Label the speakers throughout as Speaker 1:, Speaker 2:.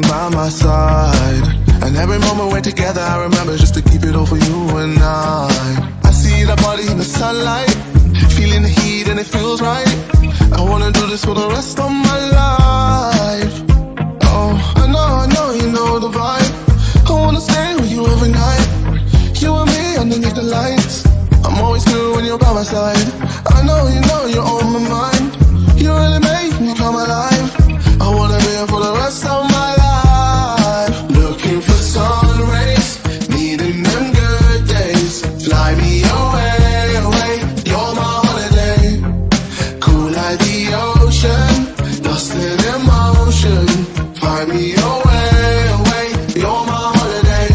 Speaker 1: by my side. And every moment we're together, I remember just to keep it all for you and I see that body in the sunlight, feeling the heat and it feels right. I wanna do this for the rest of my life. Oh, I know, you know the vibe. I wanna stay with you every night. You and me underneath the lights. I'm always good when you're by my side. I know, you know, you're on my mind. You really make me come alive. I wanna be here for the rest of my life. Looking for sun rays, needing them good days. Fly me away, away, you're my holiday. Cool like the ocean, lost in emotion. Find me away, away, you're my holiday.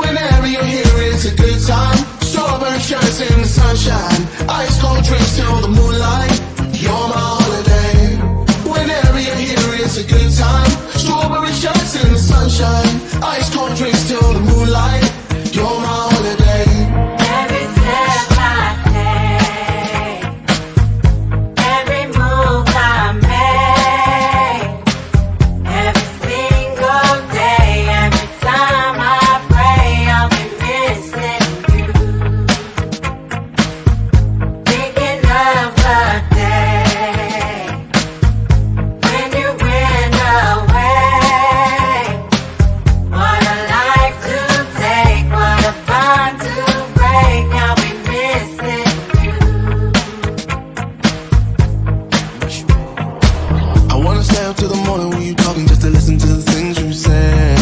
Speaker 1: Whenever you're here, it's a good time. Strawberry shirts in the sunshine, ice cold drinks till the moonlight. You're my holiday. Whenever you're here, it's a good time. Strawberry shirts in the sunshine, ice cold drinks till the moonlight. You're my holiday.
Speaker 2: Every step I take, every move I make, every single day, every time I pray, I'll be missing you. Thinking of the day when you went away. What a life to take, what a bond to break. I'll be missing you.
Speaker 1: I wanna stay up till the morning when you talking just to listen to the things you say.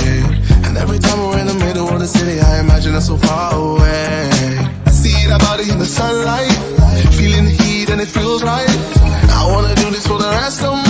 Speaker 1: And every time we're in the middle of the city, I imagine us so far away. I see that body in the sunlight, feeling the heat and it feels right. I wanna do this for the rest of my